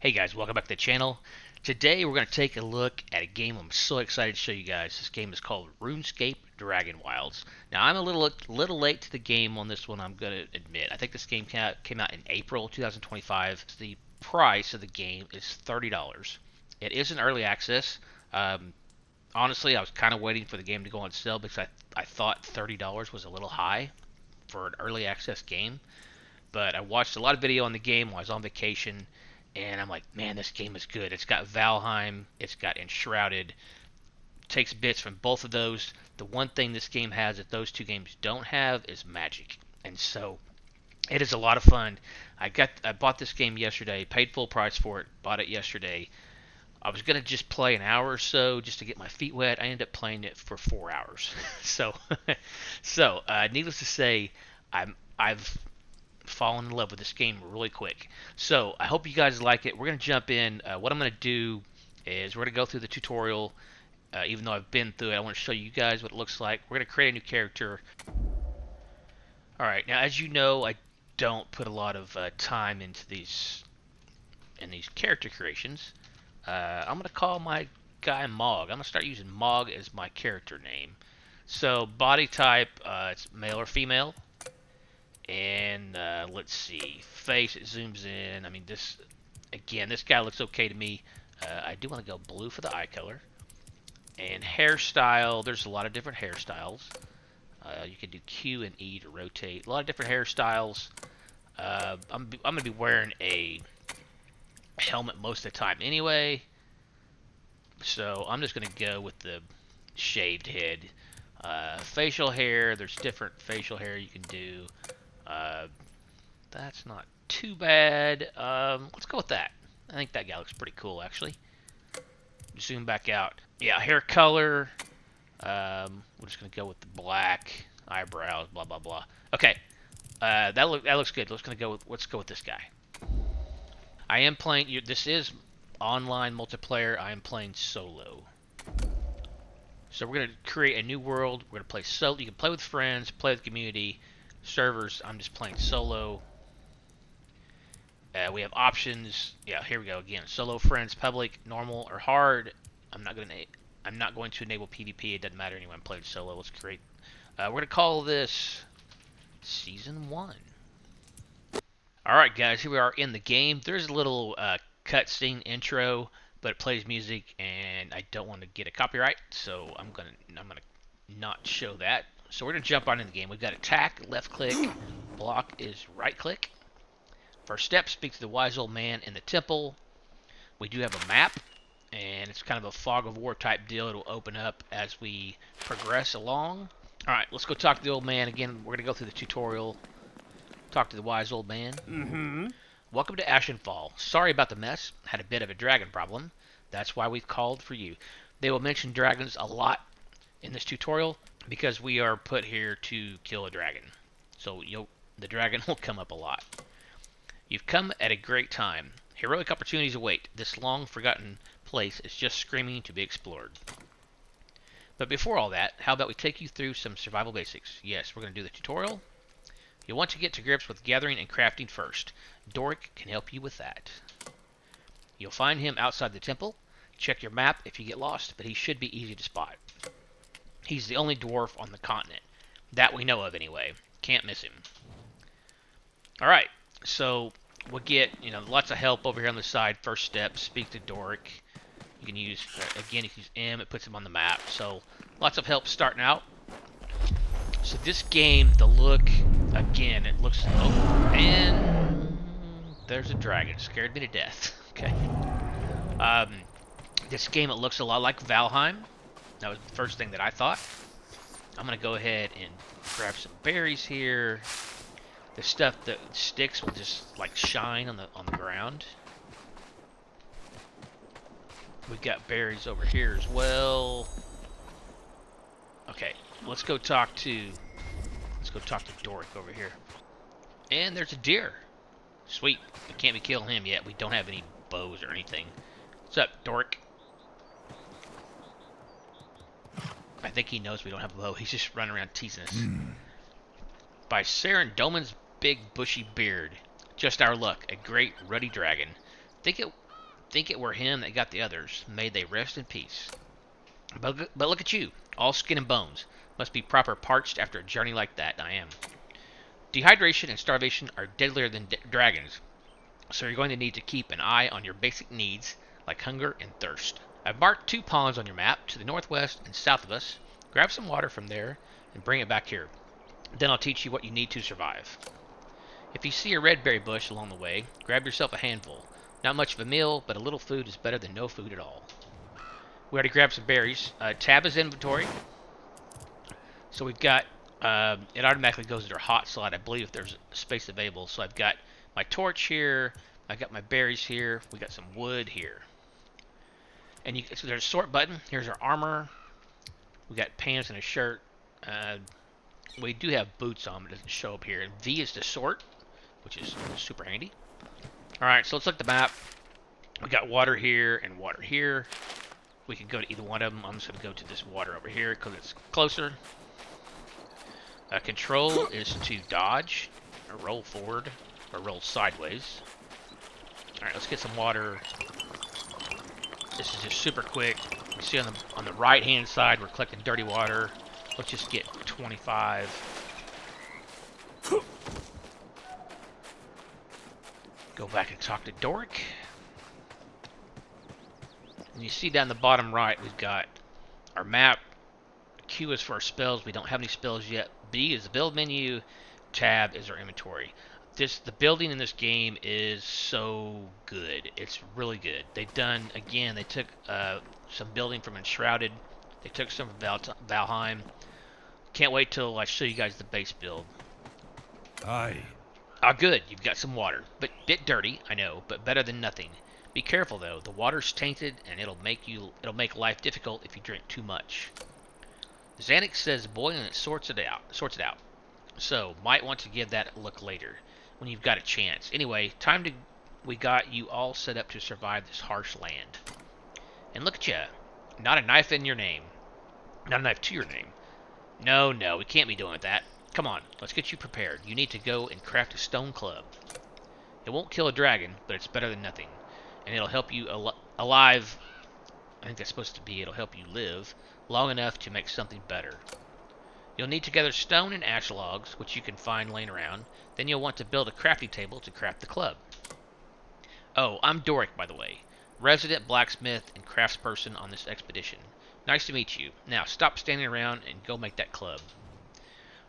Hey guys, welcome back to the channel. Today we're going to take a look at a game I'm so excited to show you guys. This game is called RuneScape Dragonwilds. Now I'm a little late to the game on this one, I'm going to admit. I think this game came out in April 2025. The price of the game is $30. It is an early access. Honestly, I was kind of waiting for the game to go on sale because I thought $30 was a little high for an early access game. But I watched a lot of video on the game while I was on vacation, and I'm like, man, this game is good. It's got Valheim, it's got Enshrouded, takes bits from both of those. The one thing this game has that those two games don't have is magic, and so it is a lot of fun. I bought this game yesterday, paid full price for it, bought it yesterday. I was gonna just play an hour or so just to get my feet wet. I ended up playing it for 4 hours. so, needless to say, I've fallen in love with this game really quick. So I hope you guys like it. We're going to jump in. What I'm going to do is we're going to go through the tutorial. Even though I've been through it, I want to show you guys what it looks like. We're going to create a new character. Alright, now as you know, I don't put a lot of time into these character creations. I'm going to call my guy Mog. I'm going to start using Mog as my character name. So body type, it's male or female. And let's see, face, it zooms in. I mean, this guy looks okay to me. I do want to go blue for the eye color. And hairstyle, there's a lot of different hairstyles. You can do Q and E to rotate. A lot of different hairstyles. I'm going to be wearing a helmet most of the time anyway. So I'm just going to go with the shaved head. Facial hair, there's different facial hair you can do. That's not too bad. Let's go with that. I think that guy looks pretty cool, actually. Zoom back out. Yeah, hair color. We're just gonna go with the black eyebrows. Blah blah blah. Okay, that looks good. Let's go with this guy. I am playing. This is online multiplayer. I am playing solo. So we're gonna create a new world. We're gonna play solo. You can play with friends, play with community. Servers, I'm just playing solo. We have options. Yeah, here we go again. Solo, friends, public, normal, or hard. I'm not going to enable PvP. It doesn't matter anyway. I'm playing solo. Let's create. We're going to call this Season 1. Alright guys, here we are in the game. There's a little cutscene intro, but it plays music, and I don't want to get a copyright, so I'm gonna not show that. So we're going to jump on in the game. We've got attack, left click, block is right click. First step, speak to the wise old man in the temple. We do have a map, and it's kind of a fog of war type deal. It'll open up as we progress along. Alright, let's go talk to the old man again. We're going to go through the tutorial. Talk to the wise old man. Welcome to Ashenfall. Sorry about the mess. Had a bit of a dragon problem. That's why we've called for you. They will mention dragons a lot in this tutorial, because we are put here to kill a dragon. So the dragon will come up a lot. You've come at a great time. Heroic opportunities await. This long-forgotten place is just screaming to be explored. But before all that, how about we take you through some survival basics? Yes, we're going to do the tutorial. You'll want to get to grips with gathering and crafting first. Doric can help you with that. You'll find him outside the temple. Check your map if you get lost, but he should be easy to spot. He's the only dwarf on the continent. That we know of, anyway. Can't miss him. Alright, so we'll get, lots of help over here on the side. First step, speak to Doric. You can use, again, you can use M. It puts him on the map. So, lots of help starting out. So this game, the look, again, it looks... Oh, and there's a dragon. Scared me to death. Okay. This game, it looks a lot like Valheim. That was the first thing that I thought. I'm going to go ahead and grab some berries here. The stuff that sticks will just like shine on the ground. We've got berries over here as well. Okay, let's go talk to Doric over here. And there's a deer. Sweet. We can't be killing him yet. We don't have any bows or anything. What's up, Doric? I think he knows we don't have a bow. He's just running around teasing us. By Saren Doman's big bushy beard. Just our luck. A great ruddy dragon. Think it Think it were him that got the others. May they rest in peace. But look at you, all skin and bones. Must be proper parched after a journey like that. I am. Dehydration and starvation are deadlier than dragons, so you're going to need to keep an eye on your basic needs like hunger and thirst. I've marked 2 ponds on your map to the northwest and south of us. Grab some water from there and bring it back here. Then I'll teach you what you need to survive. If you see a red berry bush along the way, grab yourself a handful. Not much of a meal, but a little food is better than no food at all. We already grabbed some berries. Tab is inventory. So we've got, it automatically goes to our hot slot, I believe, if there's space available. So I've got my torch here. I've got my berries here. We got some wood here. And so there's a sort button. Here's our armor. We got pants and a shirt. We do have boots on, but it doesn't show up here. And V is to sort, which is super handy. Alright, so let's look at the map. We got water here and water here. We can go to either one of them. I'm just going to go to this water over here because it's closer. Control is to dodge, or roll forward, or roll sideways. Alright, let's get some water. This is just super quick. You see on the right hand side we're collecting dirty water. Let's just get 25. Go back and talk to Doric. And you see down the bottom right, we've got our map. Q is for our spells. We don't have any spells yet. B is the build menu. Tab is our inventory. The building in this game is so good. It's really good. They've done, again, they took some building from Enshrouded. They took some from Valheim. Can't wait till I show you guys the base build. Aye. Ah, good. You've got some water. But bit dirty, I know, but better than nothing. Be careful though. The water's tainted, and it'll make life difficult if you drink too much. Xanax says boiling it sorts it out. So might want to give that a look later when you've got a chance. Anyway, we got you all set up to survive this harsh land. And look at you. Not a knife in your name. Not a knife to your name. No, we can't be doing that. Come on, let's get you prepared. You need to go and craft a stone club. It won't kill a dragon, but it's better than nothing. And it'll help you alive. I think that's supposed to be it'll help you live long enough to make something better. You'll need to gather stone and ash logs, which you can find laying around. Then you'll want to build a crafting table to craft the club. Oh, I'm Doric, by the way. Resident blacksmith and craftsperson on this expedition. Nice to meet you. Now, stop standing around and go make that club.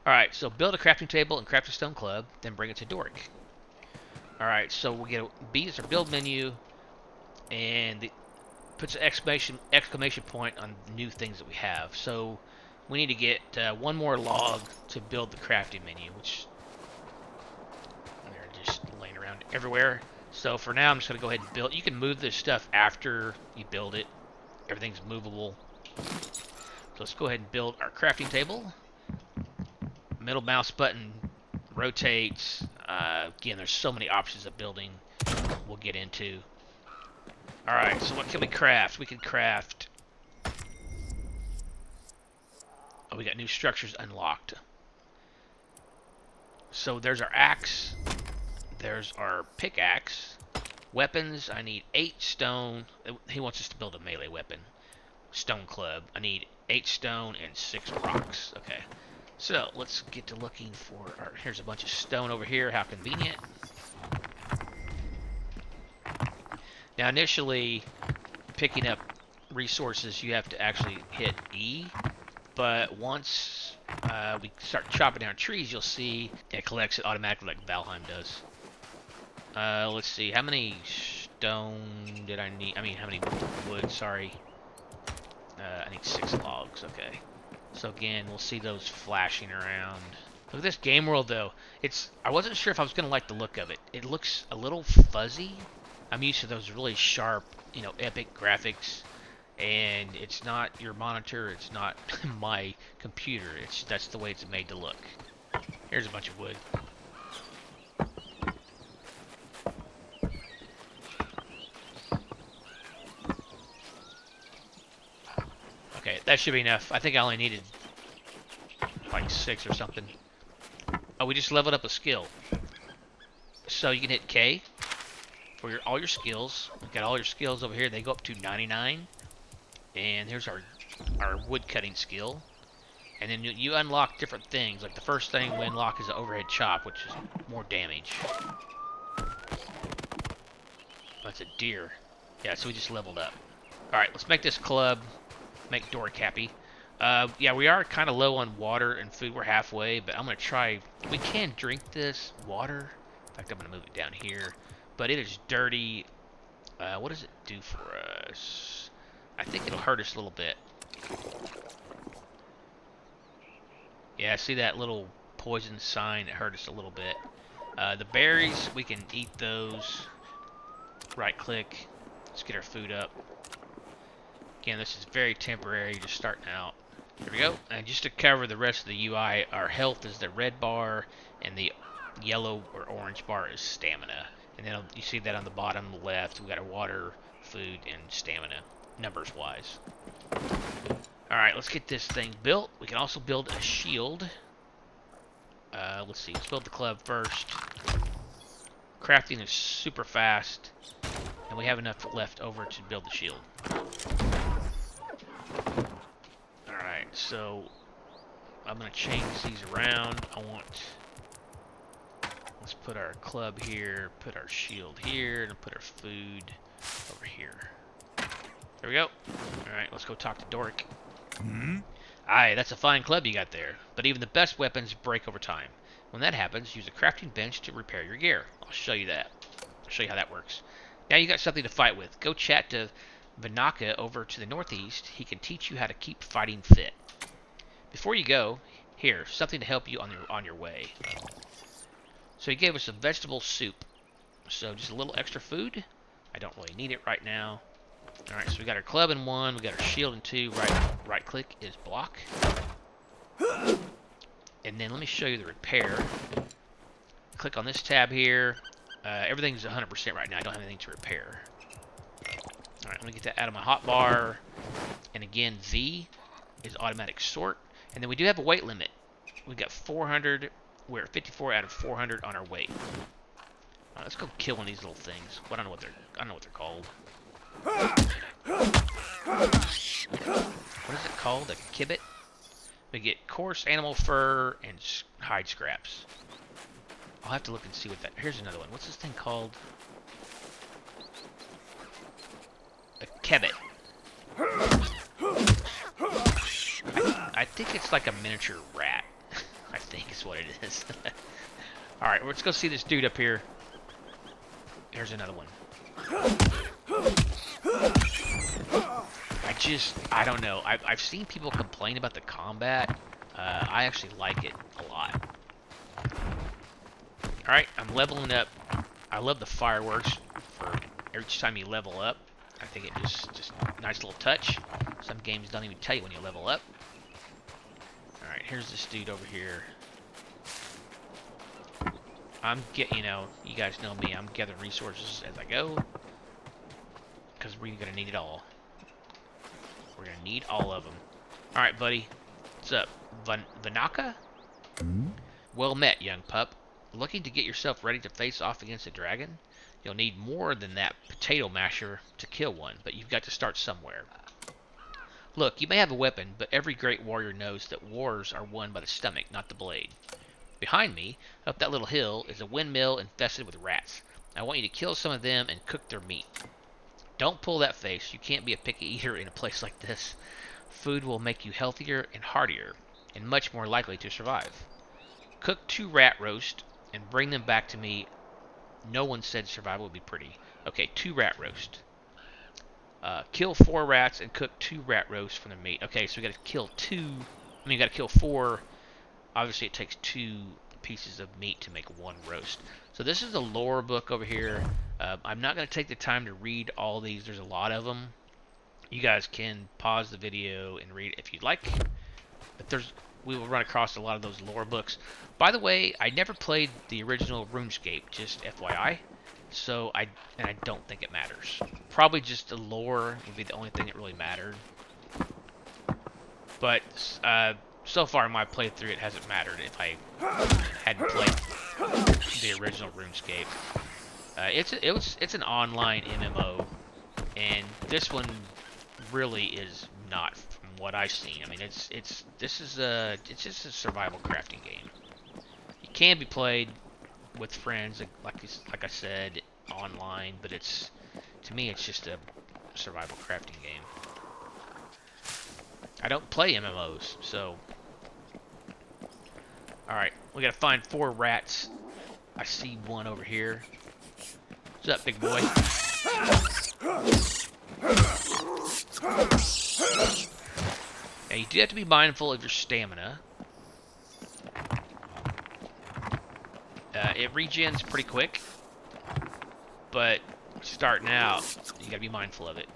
Alright, so build a crafting table and craft a stone club, then bring it to Doric. Alright, so we get B is our build menu, and it puts an exclamation point on new things that we have. So we need to get one more log to build the crafting menu, which they're just laying around everywhere. So for now, I'm just going to go ahead and build. You can move this stuff after you build it. Everything's movable. So let's go ahead and build our crafting table. Middle mouse button rotates. Again, there's so many options of building we'll get into. Alright, so what can we craft? We can craft... Oh, we got new structures unlocked. So there's our axe. There's our pickaxe. Weapons, I need 8 stone. He wants us to build a melee weapon. Stone club. I need 8 stone and 6 rocks. Okay. So, let's get to looking for... here's a bunch of stone over here. How convenient. Now, initially, picking up resources, you have to actually hit E. But once we start chopping down trees, you'll see it collects it automatically like Valheim does. Let's see. How many stone did I need? I mean, how many wood? Sorry. I need 6 logs. Okay. So again, we'll see those flashing around. Look at this game world, though. I wasn't sure if I was going to like the look of it. It looks a little fuzzy. I'm used to those really sharp, epic graphics. And it's not your monitor. It's not my computer. That's the way it's made to look. Here's a bunch of wood. Okay, that should be enough. I think I only needed like 6 or something. Oh, we just leveled up a skill. So you can hit K for all your skills. We've got all your skills over here. They go up to 99. And here's our wood cutting skill. And then you unlock different things. Like the first thing we unlock is the overhead chop, which is more damage. That's a deer. Yeah, so we just leveled up. Alright, let's make this club. Make Doric happy. Yeah, we are kind of low on water and food. We're halfway, but I'm going to try. We can drink this water. In fact, I'm going to move it down here. But it is dirty. What does it do for us? I think it'll hurt us a little bit. Yeah, see that little poison sign? It hurt us a little bit. The berries, we can eat those. Right click. Let's get our food up. Again, this is very temporary, just starting out. Here we go. And just to cover the rest of the UI, our health is the red bar, and the yellow or orange bar is stamina. And then you see that on the bottom left, we got our water, food, and stamina, numbers-wise. Alright, let's get this thing built. We can also build a shield. Let's see, let's build the club first. Crafting is super fast, and we have enough left over to build the shield. Alright, so I'm going to change these around. Let's put our club here, put our shield here, and put our food over here. There we go. Alright, let's go talk to Doric. Aye, that's a fine club you got there, but even the best weapons break over time. When that happens, use a crafting bench to repair your gear. I'll show you that. I'll show you how that works. Now you got something to fight with. Go chat to Vinaka over to the northeast. He can teach you how to keep fighting fit. Before you go, here, something to help you on your way. So he gave us a vegetable soup. So just a little extra food. I don't really need it right now. Alright, so we got our club in 1, we got our shield in 2, right click is block. And then let me show you the repair. Click on this tab here. Everything's 100% right now, I don't have anything to repair. Alright, let me get that out of my hotbar. And again, V is automatic sort. And then we do have a weight limit. We got 400, we're at 54 out of 400 on our weight. Alright, let's go kill one of these little things. Well, I don't know what they're called. What is it called? A kibbit? We get coarse animal fur and hide scraps. I'll have to look and see what that... Here's another one. What's this thing called? A kebbit. I think it's like a miniature rat. I think is what it is. Alright, let's go see this dude up here. Here's another one. I don't know. I've seen people complain about the combat. I actually like it a lot. Alright, I'm leveling up. I love the fireworks for each time you level up. I think it just nice little touch. Some games don't even tell you when you level up. Alright, here's this dude over here. You know, you guys know me. I'm gathering resources as I go. Because we're going to need it all. We're going to need all of them. Alright, buddy. What's up? Vinaka? Well met, young pup. Looking to get yourself ready to face off against a dragon? You'll need more than that potato masher to kill one, but you've got to start somewhere. Look, you may have a weapon, but every great warrior knows that wars are won by the stomach, not the blade. Behind me, up that little hill, is a windmill infested with rats. I want you to kill some of them and cook their meat. Don't pull that face. You can't be a picky eater in a place like this. Food will make you healthier and hardier, and much more likely to survive. Cook 2 rat roast and bring them back to me. No one said survival would be pretty. Okay, 2 rat roast. Kill 4 rats and cook 2 rat roasts from the meat. Okay, so we gotta kill 4. Obviously it takes 2 pieces of meat to make 1 roast. So this is a lore book over here. I'm not going to take the time to read all these. There's a lot of them. You guys can pause the video and read if you'd like. But we will run across a lot of those lore books. By the way, I never played the original RuneScape, just FYI. So I don't think it matters. Probably just the lore would be the only thing that really mattered. But so far in my playthrough, it hasn't mattered if I hadn't played the original RuneScape. It's an online MMO, and this one really is not from what I've seen. I mean, it's just a survival crafting game. It can be played with friends, like I said, online, but to me it's just a survival crafting game. I don't play MMOs, so all right, we gotta find 4 rats. I see one over here. What's up, big boy? Now you do have to be mindful of your stamina. It regens pretty quick, but starting out, you gotta be mindful of it.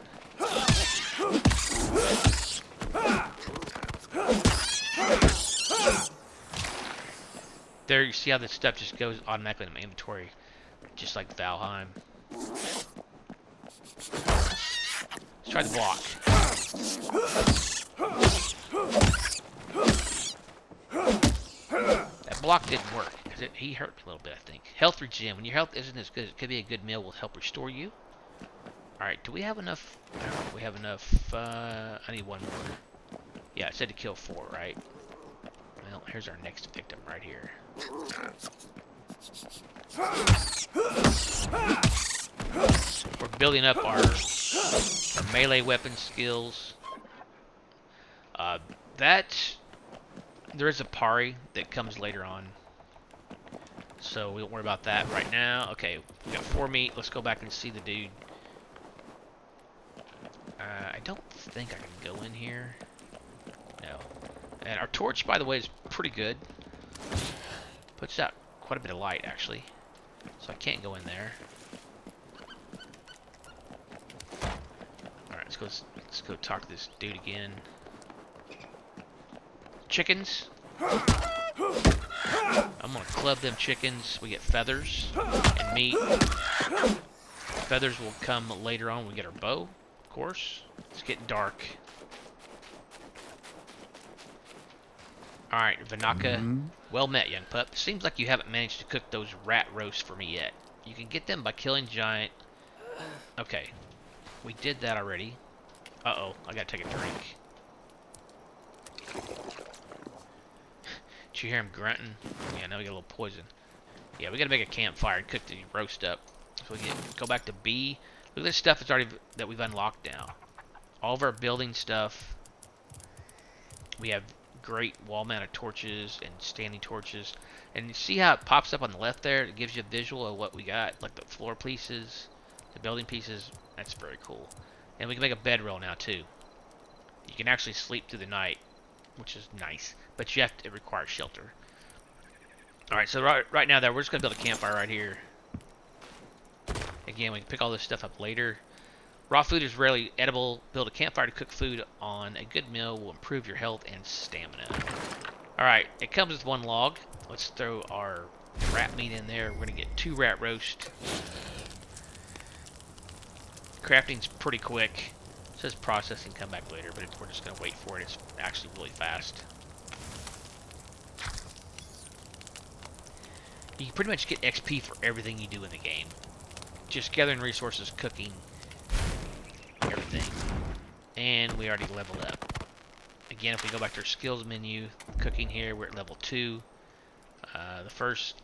There, you see how this stuff just goes automatically in my inventory, just like Valheim. Let's try the block. That block didn't work. He hurt me a little bit, I think. Health regen. When your health isn't as good, it could be a good meal will help restore you. Alright, do we have enough? I don't know if we have enough. I need 1 more. Yeah, it said to kill 4, right? Well, here's our next victim right here. We're building up our melee weapon skills. There is a parry that comes later on, so we don't worry about that right now. Okay, we got 4 meat. Let's go back and see the dude. I don't think I can go in here. No. And our torch, by the way, is pretty good. Puts out quite a bit of light, actually. So I can't go in there. Alright, let's go talk to this dude again. Chickens. I'm gonna club them chickens. We get feathers and meat. Feathers will come later on when we get our bow, of course. It's getting dark. Alright, Vanaka. Well met, young pup. Seems like you haven't managed to cook those rat roasts for me yet. You can get them by killing giant... Okay. We did that already. Uh-oh, I gotta take a drink. Did you hear him grunting? Yeah, now we got a little poison. Yeah, we gotta make a campfire and cook the roast up. So we can go back to B. Look at this stuff that we've unlocked now. All of our building stuff. We have great wall-mounted torches and standing torches. And you see how it pops up on the left there? It gives you a visual of what we got, like the floor pieces, the building pieces. That's very cool. And we can make a bedroll now too. You can actually sleep through the night, which is nice. But it requires shelter. Alright, so right now we're just going to build a campfire right here. Again, we can pick all this stuff up later. Raw food is rarely edible. Build a campfire to cook food on. A good meal will improve your health and stamina. Alright, it comes with 1 log. Let's throw our rat meat in there. We're going to get 2 rat roast. Crafting's pretty quick. It says processing come back later, but we're just going to wait for it. It's actually really fast. You can pretty much get XP for everything you do in the game. Just gathering resources, cooking, everything. And we already leveled up. Again, if we go back to our skills menu, cooking here, we're at level 2. The first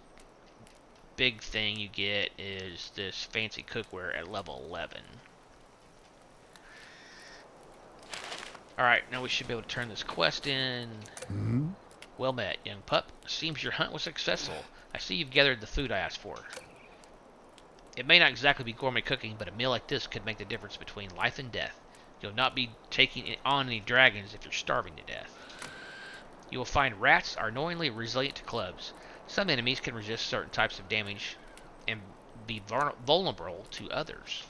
big thing you get is this fancy cookware at level 11. Alright, now we should be able to turn this quest in. Well met, young pup. Seems your hunt was successful. I see you've gathered the food I asked for. It may not exactly be gourmet cooking, but a meal like this could make the difference between life and death. You'll not be taking on any dragons if you're starving to death. You will find rats are annoyingly resilient to clubs. Some enemies can resist certain types of damage and be vulnerable to others.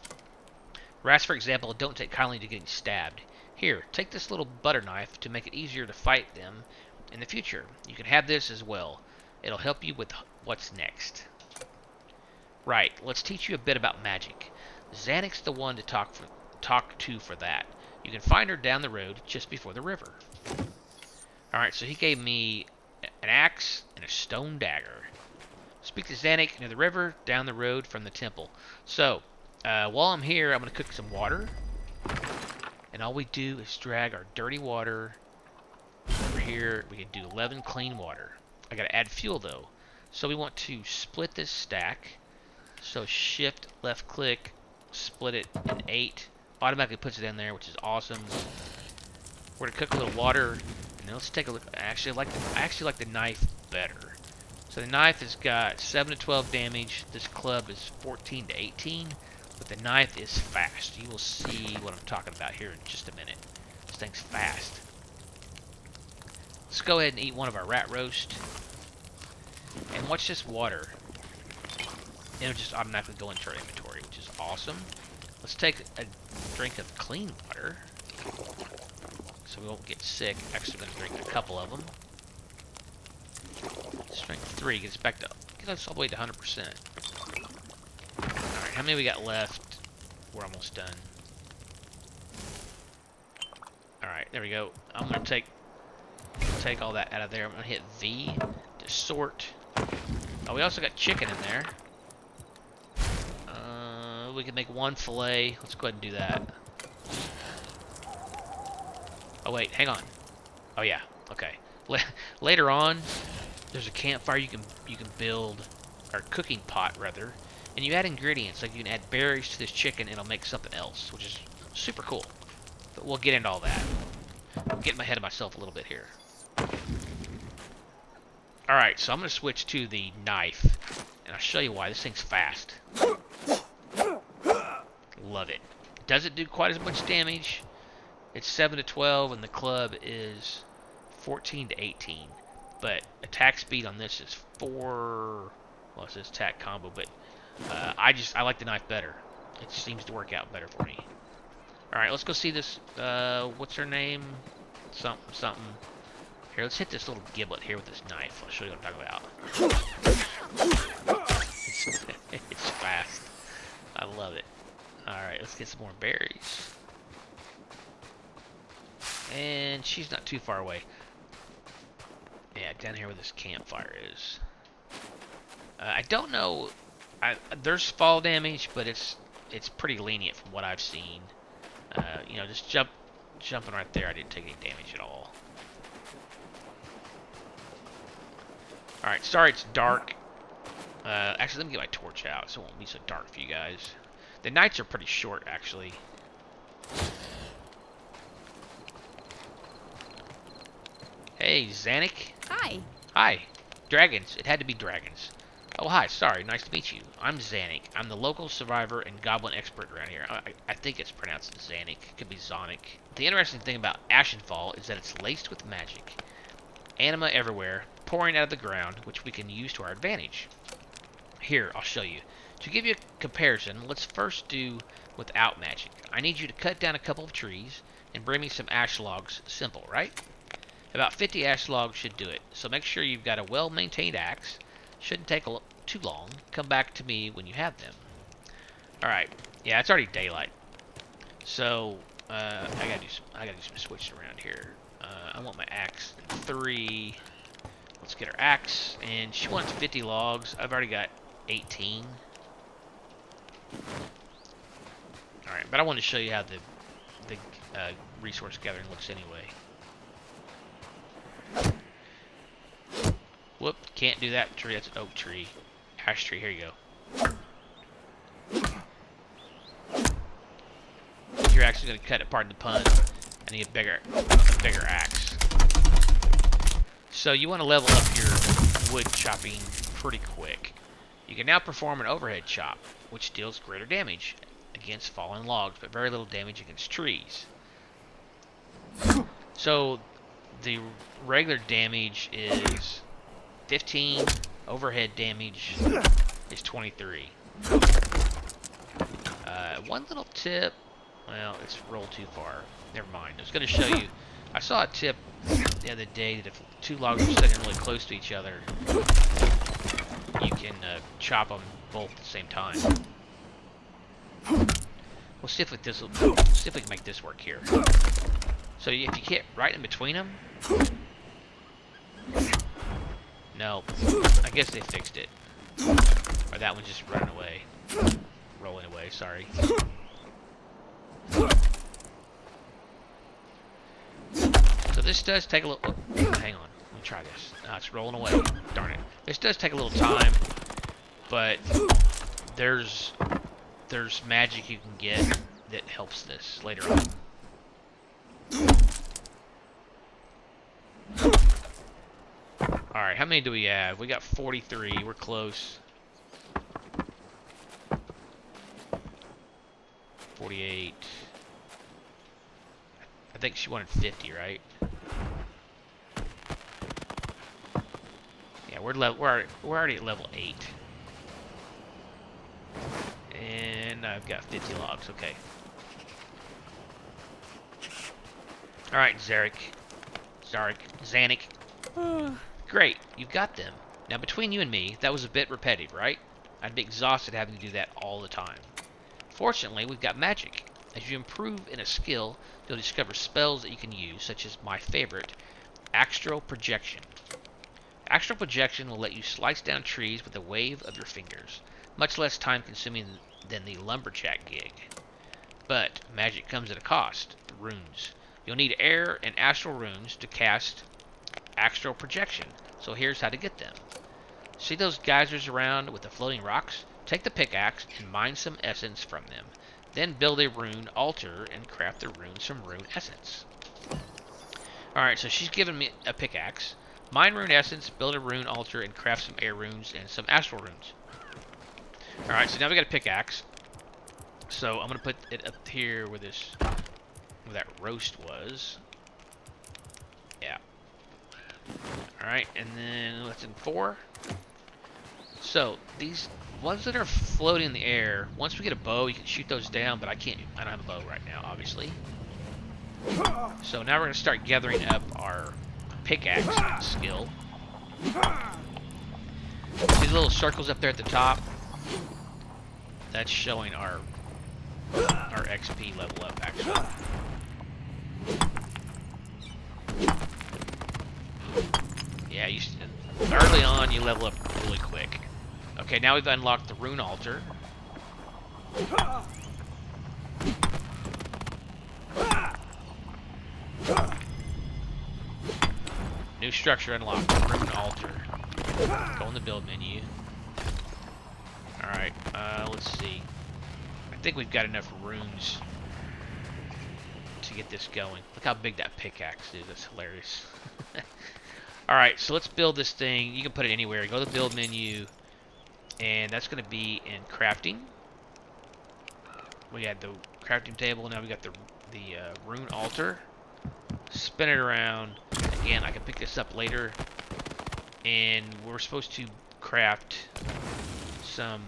Rats, for example, don't take kindly to getting stabbed. Here, take this little butter knife to make it easier to fight them in the future. You can have this as well. It'll help you with what's next. Right, let's teach you a bit about magic. Xanix's the one to talk to for that. You can find her down the road just before the river. Alright, so he gave me an axe and a stone dagger. Speak to Zanik near the river, down the road from the temple. So, while I'm here, I'm going to cook some water. And all we do is drag our dirty water over here. We can do 11 clean water. I got to add fuel, though. So we want to split this stack. So shift, left click, split it in 8. Automatically puts it in there, which is awesome. We're going to cook a little water. And then let's take a look. I actually like the knife better. So the knife has got 7 to 12 damage. This club is 14 to 18. But the knife is fast. You will see what I'm talking about here in just a minute. This thing's fast. Let's go ahead and eat one of our rat roast. And watch this water. It'll just automatically go into our inventory, which is awesome. Let's take a drink of clean water. So we won't get sick. Actually, I'm going to drink a couple of them. Strength 3 gets us all the way to 100%. Alright, how many we got left? We're almost done. Alright, there we go. I'm going to take all that out of there. I'm going to hit V to sort. Oh, we also got chicken in there. We can make 1 fillet. Let's go ahead and do that. Oh, wait, hang on. Oh, yeah, okay. Later on, there's a campfire you can build, or cooking pot rather, and you add ingredients. Like you can add berries to this chicken, and it'll make something else, which is super cool. But we'll get into all that. I'm getting ahead of myself a little bit here. All right, so I'm going to switch to the knife, and I'll show you why. This thing's fast. Love it. Doesn't do quite as much damage. It's 7 to 12, and the club is 14 to 18. But attack speed on this is 4. Well, it says attack combo, but I like the knife better. It seems to work out better for me. All right, let's go see this. What's her name? Something. Here, let's hit this little giblet here with this knife. I'll show you what I'm talking about. It's fast. I love it. All right, let's get some more berries. And she's not too far away. Yeah, down here where this campfire is. I don't know. There's fall damage, but it's pretty lenient from what I've seen. You know, just jumping right there, I didn't take any damage at all. All right, sorry it's dark. Actually, let me get my torch out so it won't be so dark for you guys. The nights are pretty short, actually. Hey, Zanik. Hi. Hi. Dragons. It had to be dragons. Oh, hi. Sorry. Nice to meet you. I'm Zanik. I'm the local survivor and goblin expert around here. I think it's pronounced Zanik. It could be Zonic. The interesting thing about Ashenfall is that it's laced with magic. Anima everywhere, pouring out of the ground, which we can use to our advantage. Here, I'll show you. To give you a comparison, let's first do without magic. I need you to cut down a couple of trees and bring me some ash logs. Simple, right? About 50 ash logs should do it. So make sure you've got a well-maintained axe. Shouldn't take too long. Come back to me when you have them. Alright. Yeah, it's already daylight. So, I gotta do some switching around here. I want my axe 3. Let's get our axe. And she wants 50 logs. I've already got 18. Alright, but I want to show you how the resource gathering looks anyway. Whoop, can't do that tree. That's an oak tree. Ash tree, here you go. You're actually going to cut it, pardon the pun. I need a bigger axe. So you want to level up your wood chopping pretty quick. You can now perform an overhead chop, which deals greater damage against fallen logs, but very little damage against trees. So the regular damage is 15, overhead damage is 23. One little tip, well, it's rolled too far. Never mind. I was going to show you. I saw a tip the other day that if 2 logs are sitting really close to each other, you can chop them both at the same time. We'll see if we can make this work here. So if you hit right in between them, no, I guess they fixed it. Or that one's just running away. Rolling away, sorry. So this does take a little... hang on. Let me try this. It's rolling away. Darn it. This does take a little time, but there's magic you can get that helps this later on. Alright, how many do we have? We got 43. We're close. 48. I think she wanted 50, right? Yeah, we're already at level 8. And I've got 50 logs, okay. Alright, Zanik. Great, you've got them. Now between you and me, that was a bit repetitive, right? I'd be exhausted having to do that all the time. Fortunately, we've got magic. As you improve in a skill, you'll discover spells that you can use, such as my favorite, Astral Projection. Astral Projection will let you slice down trees with a wave of your fingers, much less time consuming than the lumberjack gig. But magic comes at a cost, runes. You'll need air and astral runes to cast Astral Projection, so here's how to get them. See those geysers around with the floating rocks? Take the pickaxe and mine some essence from them. Then build a rune altar and craft the runes from rune essence. Alright, so she's given me a pickaxe. Mine rune essence, build a rune altar, and craft some air runes and some astral runes. Alright, so now we got a pickaxe. So I'm going to put it up here where that roast was. Yeah. Alright, and then let's in 4. So, these ones that are floating in the air, once we get a bow, you can shoot those down, but I don't have a bow right now, obviously. So now we're going to start gathering up our pickaxe skill. These little circles up there at the top, that's showing our XP level up, actually. Yeah, early on you level up really quick. Okay, now we've unlocked the rune altar. New structure unlocked, rune altar. Go in the build menu. Alright, let's see. I think we've got enough runes to get this going. Look how big that pickaxe is, that's hilarious. Alright, so let's build this thing. You can put it anywhere. Go to the build menu, and that's going to be in crafting. We had the crafting table, now we got the rune altar. Spin it around. Again, I can pick this up later. And we're supposed to craft some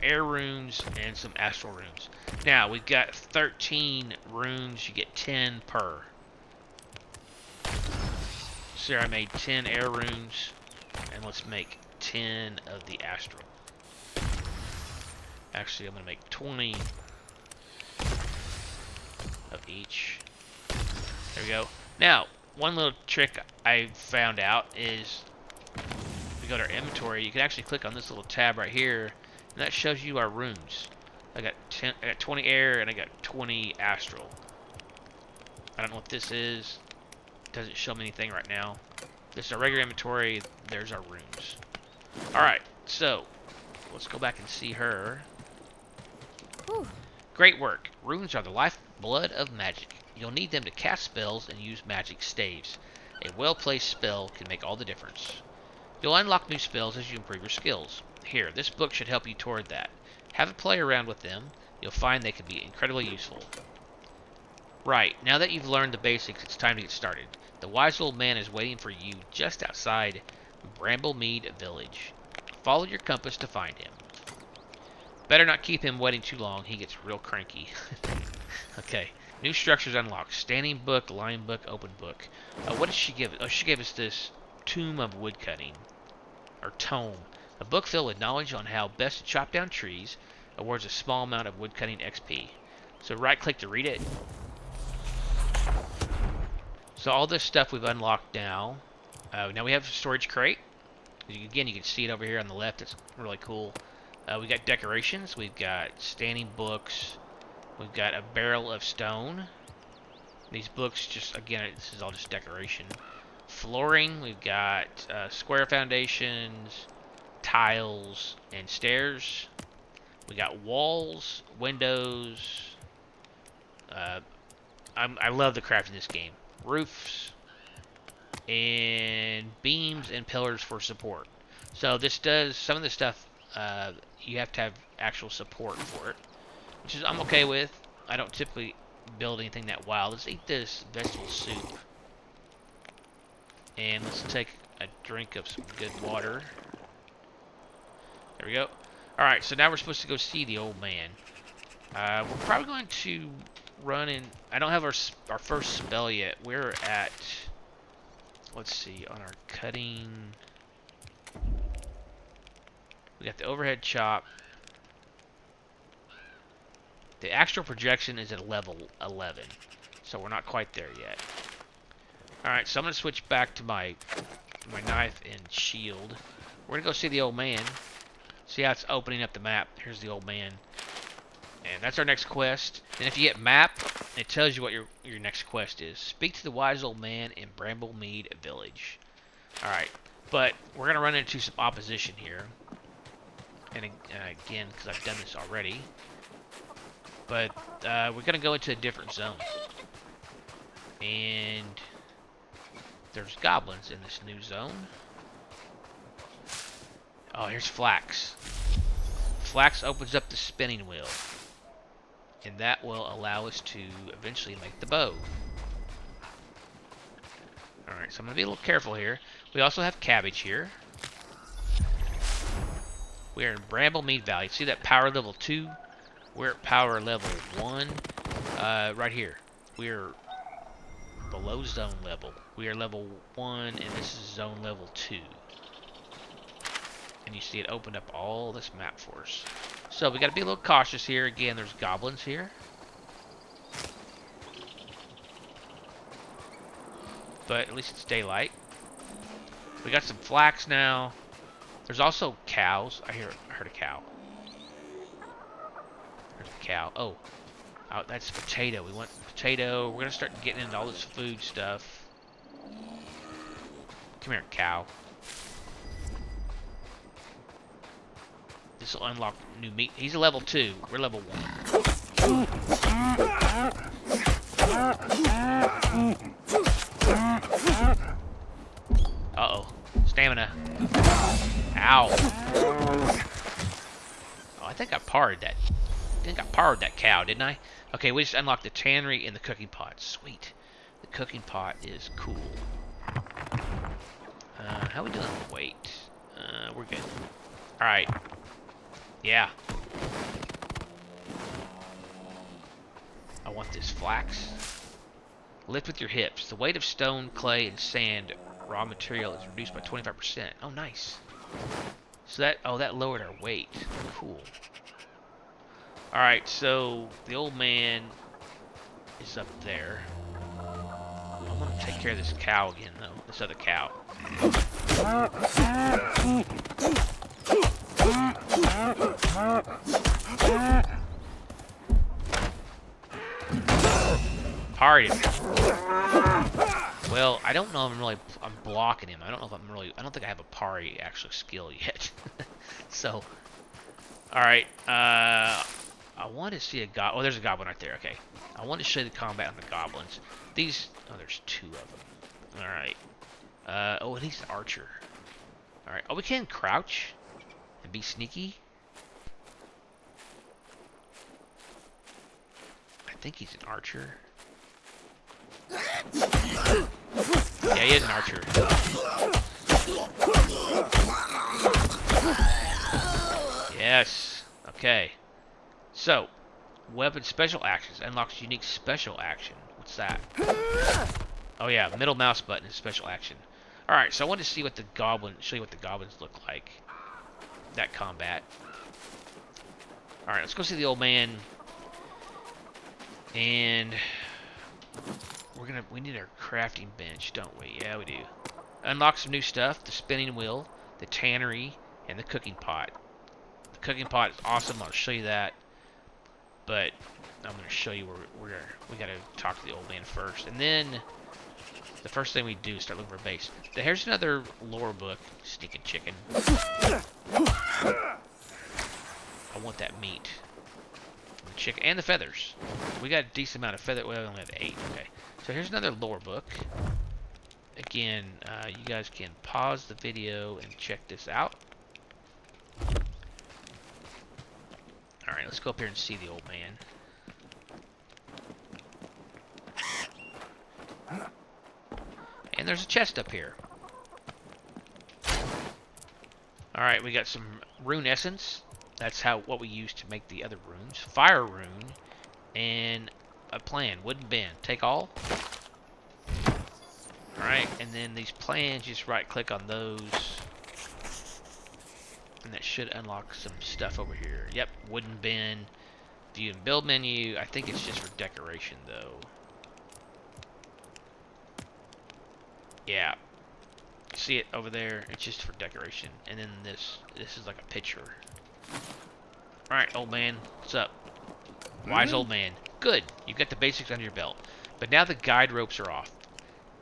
air runes and some astral runes. Now, we've got 13 runes. You get 10 per. So I made 10 air runes, and let's make 10 of the astral. Actually, I'm going to make 20 of each. There we go. Now, one little trick I found out is, if we go to our inventory, you can actually click on this little tab right here, and that shows you our runes. I got 20 air, and I got 20 astral. I don't know what this is. Doesn't show me anything right now. This is our regular inventory. There's our runes. Alright, so let's go back and see her. Whew. Great work. Runes are the lifeblood of magic. You'll need them to cast spells and use magic staves. A well-placed spell can make all the difference. You'll unlock new spells as you improve your skills. Here, this book should help you toward that. Have a play around with them. You'll find they can be incredibly useful. Right, now that you've learned the basics, it's time to get started. The wise old man is waiting for you just outside Bramblemead Village. Follow your compass to find him. Better not keep him waiting too long, he gets real cranky. Okay, new structures unlocked. Standing book, lying book, open book. What did she give us? Oh, she gave us this Tomb of Woodcutting. Or Tome. A book filled with knowledge on how best to chop down trees. Awards a small amount of woodcutting XP. So right click to read it. So all this stuff we've unlocked now. Now we have a storage crate. Again, you can see it over here on the left. It's really cool. We got decorations. We've got standing books. We've got a barrel of stone. These books, just again, this is all just decoration. Flooring. We've got square foundations, tiles, and stairs. We got walls, windows. I love the craft in this game. Roofs and beams and pillars for support. So this does some of the stuff. You have to have actual support for it, which is I'm okay with. I don't typically build anything that wild. Let's eat this vegetable soup, and let's take a drink of some good water. There we go. All right, so now we're supposed to go see the old man. We're probably going to run in. I don't have our first spell yet. We're at, let's see, on our cutting. We got the overhead chop. The astral projection is at level 11, so we're not quite there yet. All right, so I'm gonna switch back to my knife and shield. We're gonna go see the old man. See how it's opening up the map. Here's the old man. And that's our next quest. And if you hit map, it tells you what your next quest is. Speak to the wise old man in Bramblemead Village. Alright, but we're going to run into some opposition here. And again, because I've done this already. But we're going to go into a different zone. And there's goblins in this new zone. Oh, here's Flax. Flax opens up the spinning wheel. And that will allow us to eventually make the bow. Alright, so I'm going to be a little careful here. We also have cabbage here. We are in Bramblemead Valley. See that power level 2? We're at power level 1. Right here. We're below zone level. We are level 1, and this is zone level 2. And you see it opened up all this map for us. So we got to be a little cautious here. Again, there's goblins here. But at least it's daylight. We got some flax now. There's also cows. I heard a cow. There's a cow. Oh, that's potato. We want potato. We're gonna start getting into all this food stuff. Come here, cow. This will unlock new meat. He's a level 2. We're level 1. Uh-oh. Stamina. Ow. Oh, I think I parred that. Cow, didn't I? Okay, we just unlocked the tannery and the cooking pot. Sweet. The cooking pot is cool. How we doing with weight? We're good. Alright. Yeah. I want this flax. Lift with your hips. The weight of stone, clay, and sand raw material is reduced by 25%. Oh, nice. So that lowered our weight. Cool. Alright, so the old man is up there. I'm gonna take care of this cow again, though. This other cow. Parry him. Well, I don't know if I'm blocking him. I don't know if I don't think I have a parry actual skill yet. So, alright, I want to see oh, there's a goblin right there, okay. I want to show you the combat on the goblins. There's 2 of them. Alright. Oh, and he's an archer. Alright, oh, we can crouch and be sneaky. I think he's an archer. Yeah, he is an archer. Yes. Okay. So, weapon special actions unlocks unique special action. What's that? Oh yeah, middle mouse button is special action. All right, so I wanted to see what show you what the goblins look like. That combat. All right, let's go see the old man. And we need our crafting bench, don't we? Yeah, we do. Unlock some new stuff. The spinning wheel. the tannery, and the cooking pot. The cooking pot is awesome. I'll show you that. But I'm going to show you where we got to talk to the old man first. And then the first thing we do is start looking for a base. So here's another lore book. Stinking chicken. I want that meat. The chicken and the feathers. We got a decent amount of feather. Well, we only have 8. Okay. So here's another lore book. Again, you guys can pause the video and check this out. Alright, let's go up here and see the old man. And there's a chest up here. Alright, we got some rune essence. That's what we use to make the other runes. Fire rune. And a plan. Wooden bend. Take all. Alright, and then these plans, just right click on those. And that should unlock some stuff over here. Yep, wooden bin, view and build menu. I think it's just for decoration though. Yeah. See it over there? It's just for decoration. And then this is like a picture. Alright, old man, what's up? Wise old man. Good, you've got the basics under your belt. But now the guide ropes are off.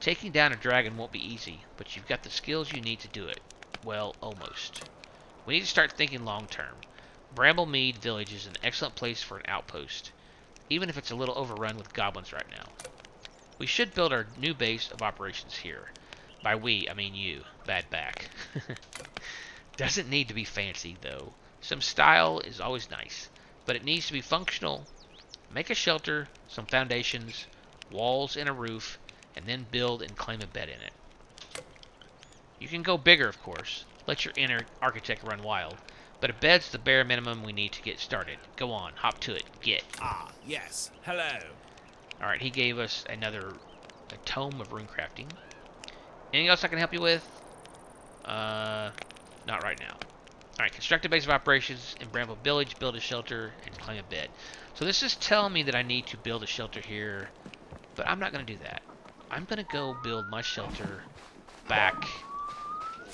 Taking down a dragon won't be easy, but you've got the skills you need to do it. Well, almost. We need to start thinking long term. Bramblemead Village is an excellent place for an outpost, even if it's a little overrun with goblins right now. We should build our new base of operations here. By we, I mean you, bad back. Doesn't need to be fancy, though. Some style is always nice, but it needs to be functional. Make a shelter, some foundations, walls, and a roof, and then build and claim a bed in it. You can go bigger, of course. Let your inner architect run wild. But a bed's the bare minimum we need to get started. Go on, hop to it, get. Ah, yes. Hello. Alright, he gave us a tome of rune crafting. Anything else I can help you with? Not right now. Alright, construct a base of operations in Bramble Village, build a shelter, and claim a bed. So this is telling me that I need to build a shelter here, but I'm not going to do that. I'm going to go build my shelter back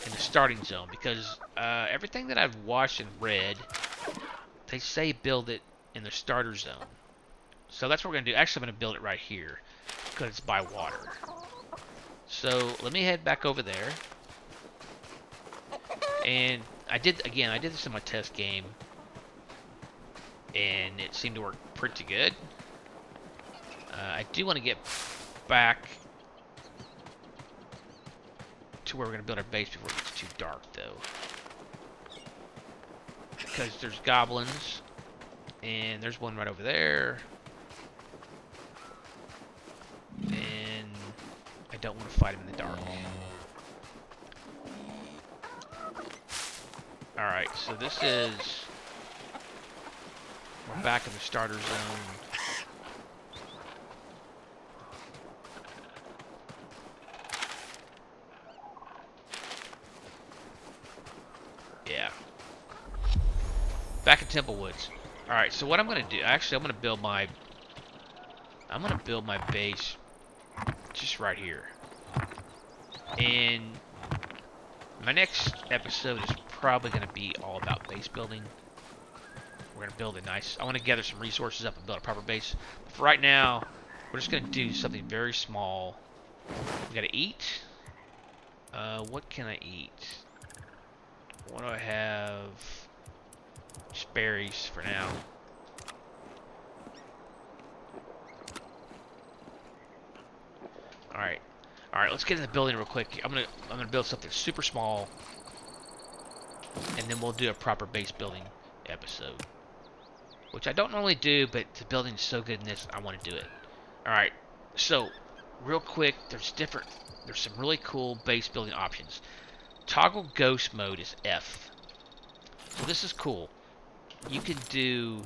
in the starting zone, because everything that I've watched and read, they say build it in the starter zone. So that's what we're going to do. Actually, I'm going to build it right here, because it's by water. So let me head back over there. And I did this in my test game, and it seemed to work pretty good. I do want to get back to where we're going to build our base before it gets too dark, though. Because there's goblins, and there's one right over there. And I don't want to fight him in the dark. Alright, so this is... we're back in the starter zone. Yeah. Back in Temple Woods. Alright, so what I'm going to do... actually, I'm going to build my base just right here. And my next episode is probably going to be all about base building. We're going to build a nice... I want to gather some resources up and build a proper base. But for right now, we're just going to do something very small. We got to eat. What can I eat? What do I have? Just berries for now. Alright. Alright, let's get in the building real quick. I'm gonna build something super small, and then we'll do a proper base building episode. Which I don't normally do, but the building is so good in this, I want to do it. Alright, so real quick, there's some really cool base building options. Toggle ghost mode is F. So this is cool. You can do...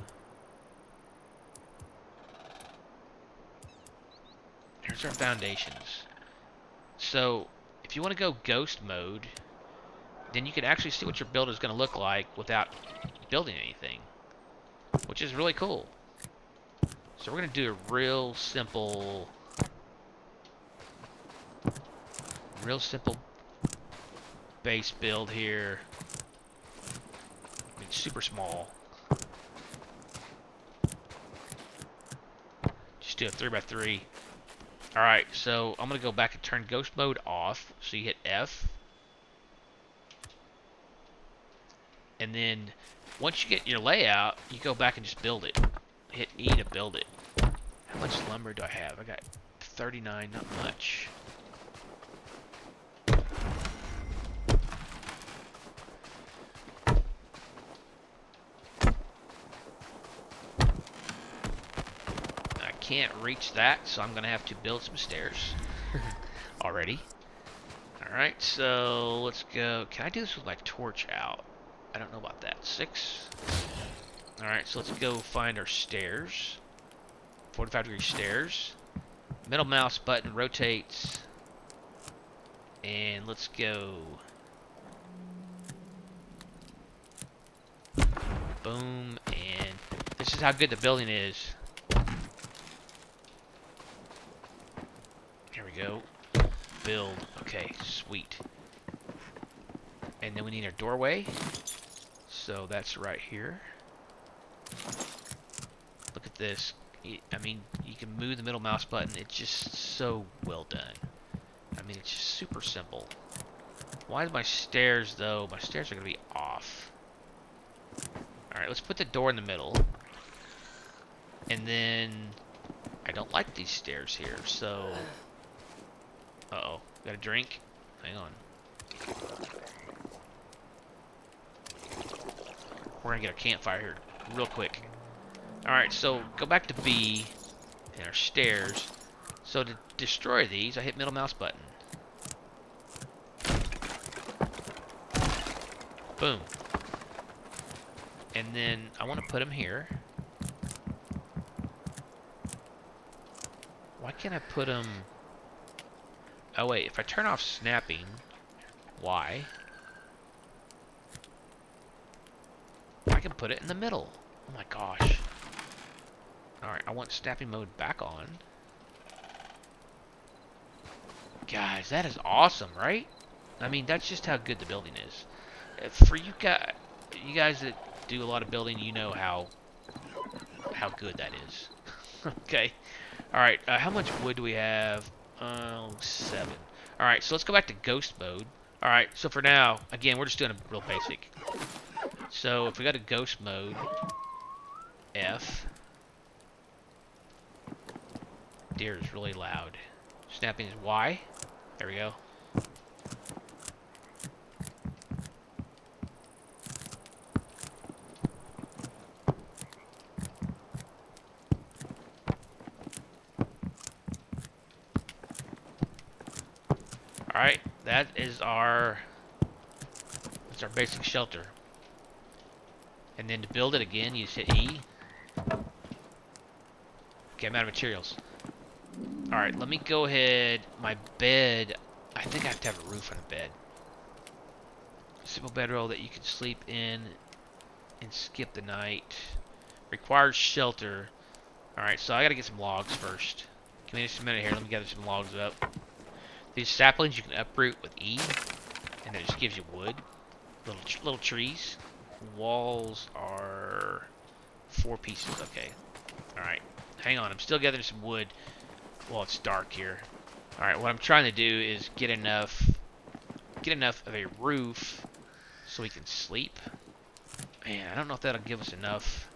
here's our foundations. So, if you want to go ghost mode, then you can actually see what your build is going to look like without building anything. Which is really cool. So we're going to do a real simple base build here. It's super small. Just do a 3x3. Alright, so I'm going to go back and turn ghost mode off. So you hit F. And then once you get your layout, you go back and just build it. Hit E to build it. How much lumber do I have? I got 39, not much. I can't reach that, so I'm going to have to build some stairs already. Alright, so let's go. Can I do this with my torch out? I don't know about that. 6. Alright, so let's go find our stairs. 45-degree stairs. Middle mouse button rotates. And let's go. Boom. And this is how good the building is. Here we go. Build. Okay, sweet. And then we need our doorway. So that's right here. Look at this. I mean, you can move the middle mouse button. It's just so well done. I mean, it's just super simple. Why is my stairs, though? My stairs are going to be off. Alright, let's put the door in the middle. And then I don't like these stairs here, so... Uh-oh. Got a drink? Hang on. We're going to get a campfire here real quick. Alright, so go back to B and our stairs. So to destroy these, I hit middle mouse button. Boom. And then I want to put them here. Why can't I put them... Oh wait, if I turn off snapping, why? I can put it in the middle. Oh my gosh. Alright, I want snapping mode back on. Guys, that is awesome, right? I mean, that's just how good the building is. For you guys that do a lot of building, you know how good that is. Okay. Alright, how much wood do we have? 7. Alright, so let's go back to ghost mode. Alright, so for now, again, we're just doing a real basic. So if we go to ghost mode, F. Deer is really loud. Snapping is Y. There we go. Alright, that's our basic shelter. And then to build it again, you just hit E. Okay, I'm out of materials. Alright, let me go ahead. My bed, I think I have to have a roof on a bed. Simple bedroll that you can sleep in and skip the night. Requires shelter. Alright, so I gotta get some logs first. Give me just a minute here, let me gather some logs up. These saplings you can uproot with E, and it just gives you wood. Little trees. Walls are 4 pieces, okay. Alright, hang on, I'm still gathering some wood while it's dark here. Alright, what I'm trying to do is get enough of a roof so we can sleep. Man, I don't know if that'll give us enough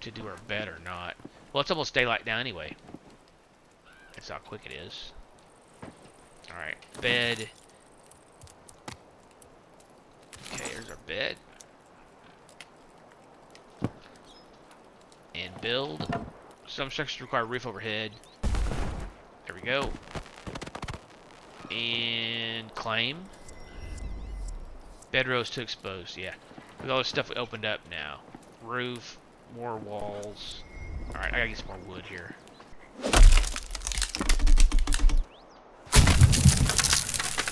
to do our bed or not. Well, it's almost daylight now anyway. That's how quick it is. Alright, bed. Okay, here's our bed. And build. Some structures require roof overhead. There we go. And claim. Bedrolls to exposed, yeah. With all the stuff we opened up now. Roof, more walls. Alright, I gotta get some more wood here.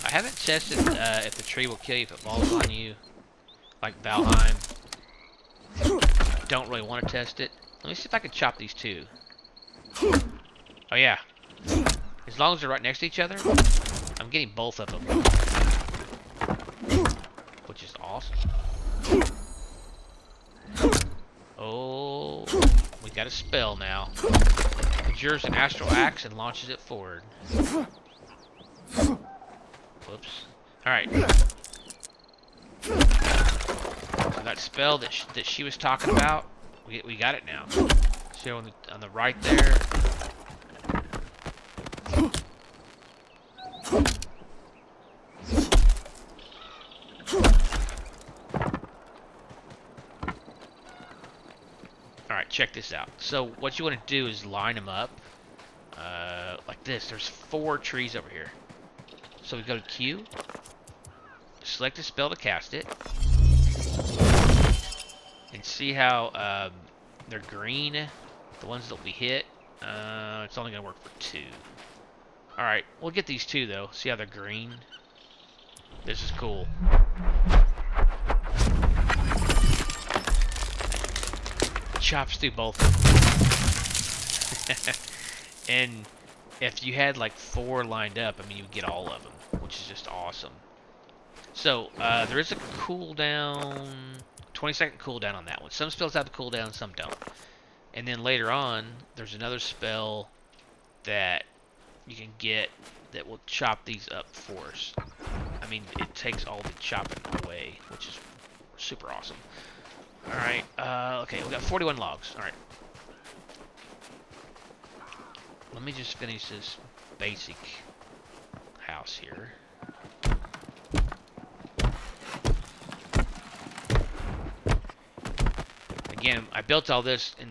I haven't tested if the tree will kill you if it falls on you, like Valheim. Don't really want to test it. Let me see if I can chop these two. Oh yeah. As long as they're right next to each other, I'm I'm getting both of them, which is awesome. Oh, we got a spell now. Conjures an astral axe and launches it forward. Whoops. Alright. So that spell that she was talking about, we got it now. See on the right there. Alright, check this out. So what you want to do is line them up like this. There's 4 trees over here. So we go to Q, select a spell to cast it, and see how they're green, the ones that we hit. It's only going to work for 2. Alright, we'll get these 2 though. See how they're green? This is cool. Chops through both of them. And if you had like 4 lined up, I mean, you would get all of them, which is just awesome. So, there is a cooldown, 20-second cooldown on that one. Some spells have a cooldown, some don't. And then later on, there's another spell that you can get that will chop these up for us. I mean, it takes all the chopping away, which is super awesome. Alright, okay, we got 41 logs. Alright. Let me just finish this basic house here. Again, I built all this in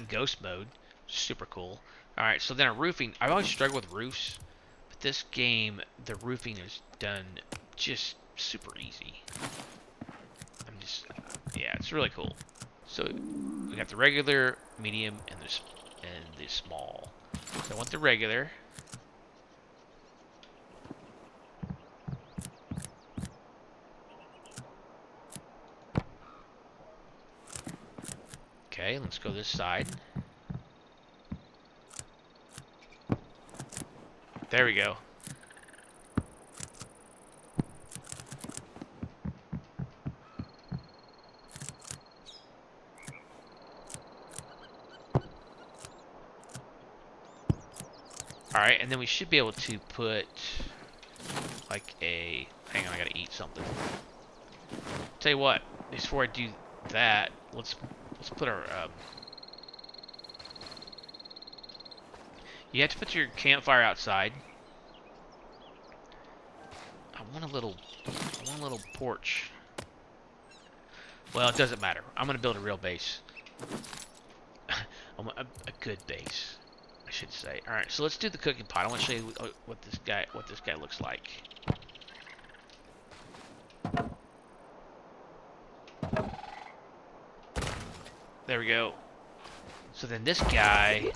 ghost mode. Super cool. Alright, so then our roofing. I've always struggled with roofs, but this game, the roofing is done just super easy. Yeah, it's really cool. So we got the regular, medium, and the small. So I want the regular. Okay, let's go this side. There we go. Alright, and then we should be able to put like a... Hang on, I gotta eat something. Tell you what, before I do that, let's put our... You have to put your campfire outside. I want a little porch. Well, it doesn't matter. I'm gonna build a real base. A good base, I should say. All right, so let's do the cooking pot. I want to show you what this guy looks like. There we go. So then this guy,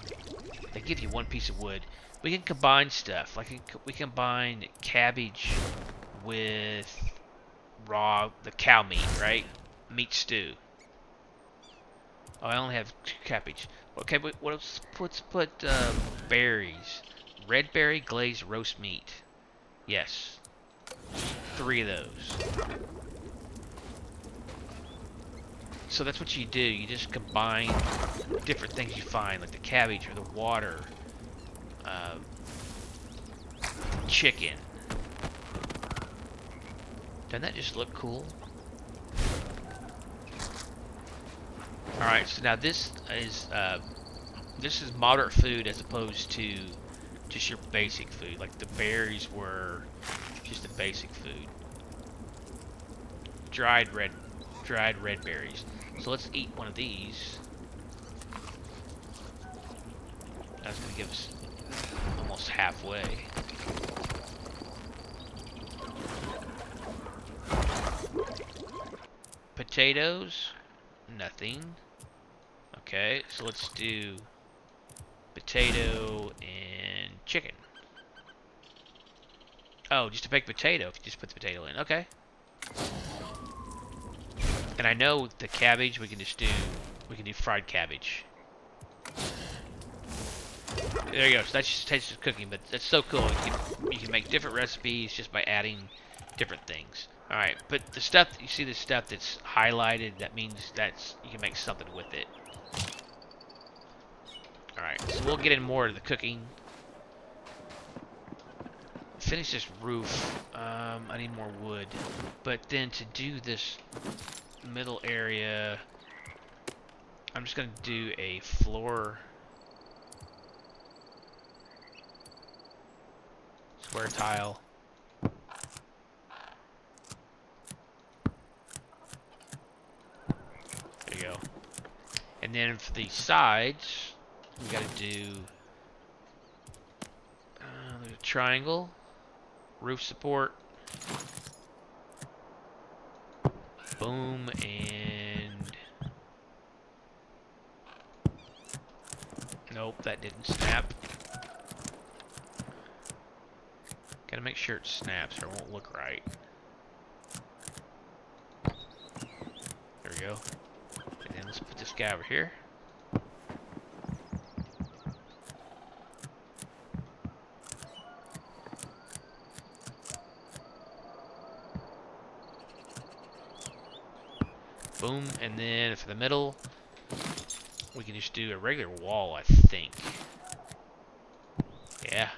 they give you 1 piece of wood. We can combine stuff. Like we combine cabbage with the cow meat, right? Meat stew. Oh, I only have 2 cabbage. Okay, but what else? Let's put berries. Red berry glazed roast meat. Yes. 3 of those. So that's what you do. You just combine different things you find, like the cabbage or the water, chicken. Doesn't that just look cool? All right. So now this is moderate food as opposed to just your basic food. Like the berries were just the basic food. Dried red berries. So let's eat one of these. That's gonna give us almost halfway. Potatoes, nothing. Okay, so let's do potato and chicken. Oh, just a baked potato. If you just put the potato in, okay. And I know the cabbage we can do fried cabbage. There you go. So that's just tastes of cooking, but that's so cool. You can make different recipes just by adding different things. All right, but the stuff you see, the stuff that's highlighted, that means you can make something with it. All right, so we'll get in more of the cooking. Finish this roof. I need more wood, but then to do this middle area, I'm just gonna do a floor. Square tile. There you go. And then for the sides, we gotta do there's a triangle, roof support, boom, and nope, that didn't snap. Gotta make sure it snaps or it won't look right. There we go. And then let's put this guy over here. Boom, and then for the middle, we can just do a regular wall, I think. Yeah.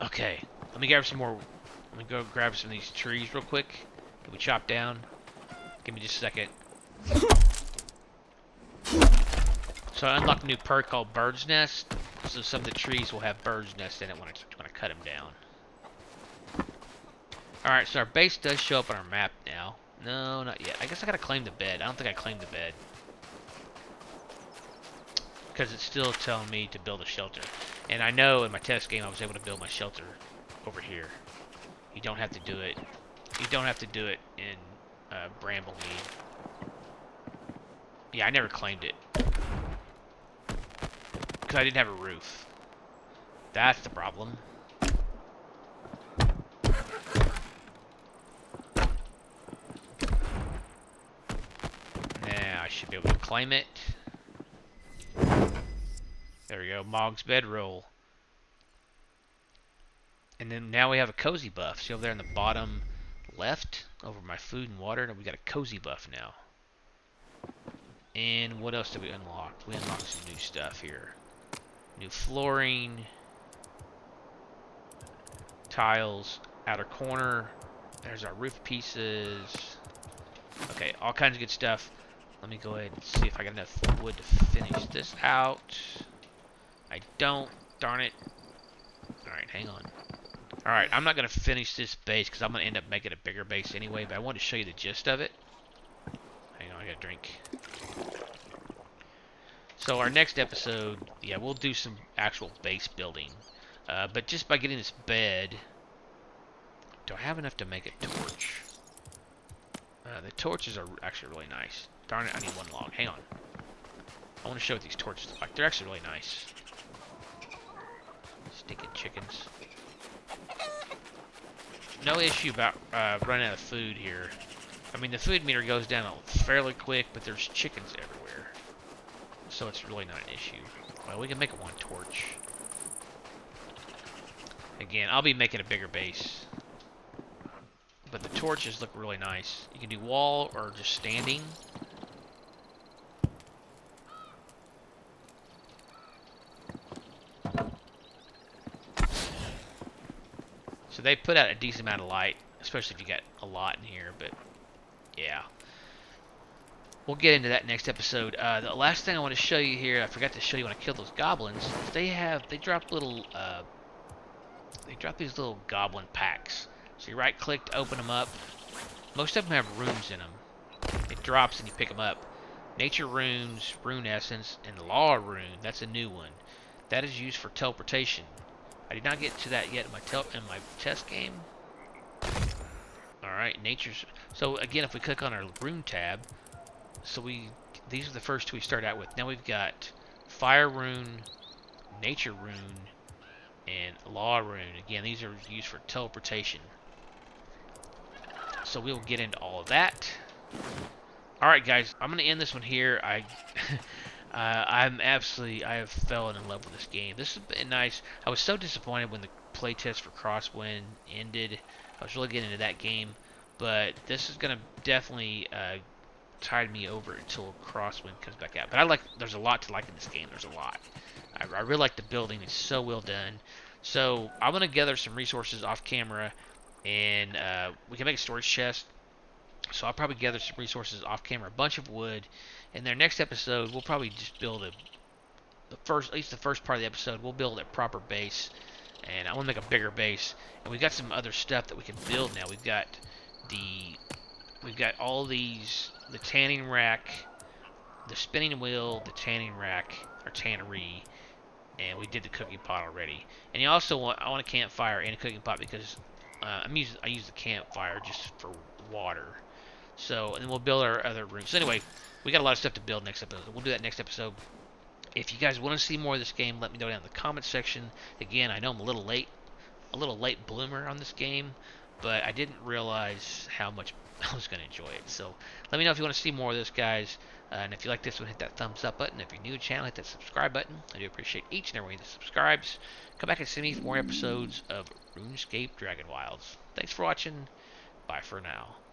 Okay, let me grab some more. Let me go grab some of these trees real quick. Can we chop down? Give me just a second. So I unlocked a new perk called Bird's Nest. So some of the trees will have bird's nest in it when I cut them down. Alright, so our base does show up on our map now. No, not yet. I guess I gotta claim the bed. I don't think I claimed the bed. Because it's still telling me to build a shelter. And I know in my test game I was able to build my shelter over here. You don't have to do it. You don't have to do it in Bramblemead. Yeah, I never claimed it. Because I didn't have a roof. That's the problem. Now I should be able to claim it. There we go, Mog's bedroll. And then now we have a cozy buff. See over there in the bottom left, over my food and water, we got a cozy buff now. And what else did we unlock? We unlocked some new stuff here. New flooring, tiles, outer corner. There's our roof pieces. Okay, all kinds of good stuff. Let me go ahead and see if I got enough wood to finish this out. I don't. Darn it. Alright, hang on. Alright, I'm not going to finish this base because I'm going to end up making a bigger base anyway, but I wanted to show you the gist of it. Hang on, I got a drink. So our next episode, yeah, we'll do some actual base building. But just by getting this bed, do I have enough to make a torch? The torches are actually really nice. Darn it, I need one log. Hang on. I want to show what these torches look like. They're actually really nice. Stinking chickens. No issue about running out of food here. I mean, the food meter goes down fairly quick, but there's chickens everywhere. So it's really not an issue. Well, we can make one torch. Again, I'll be making a bigger base. But the torches look really nice. You can do wall or just standing. So they put out a decent amount of light, especially if you got a lot in here, but yeah. We'll get into that next episode. The last thing I want to show you here, I forgot to show you when I killed those goblins. They drop these little goblin packs. So you right click to open them up. Most of them have runes in them. It drops and you pick them up. Nature runes, rune essence, and law rune. That's a new one. That is used for teleportation. I did not get to that yet in my test game. Alright, nature's. So again, if we click on our rune tab, these are the first two we start out with. Now we've got fire rune, nature rune, and law rune. Again, these are used for teleportation. So we'll get into all of that. Alright guys, I'm going to end this one here. I have fallen in love with this game. This has been nice. I was so disappointed when the playtest for Crosswind ended. I was really getting into that game, but this is going to definitely tide me over until Crosswind comes back out. But there's a lot to like in this game. There's a lot. I really like the building. It's so well done. So I'm going to gather some resources off camera, and we can make a storage chest. So I'll probably gather some resources off camera, a bunch of wood. In their next episode, we'll probably just build at least the first part of the episode, we'll build a proper base. And I want to make a bigger base. And we've got some other stuff that we can build now. We've got all these, the tanning rack, the spinning wheel, the tanning rack, or tannery, and we did the cooking pot already. And I want a campfire and a cooking pot because I use the campfire just for water. So, and then we'll build our other rooms. So anyway, we got a lot of stuff to build next episode. We'll do that next episode. If you guys want to see more of this game, let me know down in the comment section. Again, I know I'm a little late bloomer on this game, but I didn't realize how much I was going to enjoy it. So let me know if you want to see more of this, guys. And if you like this one, hit that thumbs up button. If you're new to the channel, hit that subscribe button. I do appreciate each and every one that subscribes. Come back and see me for more episodes of RuneScape Dragonwilds. Thanks for watching. Bye for now.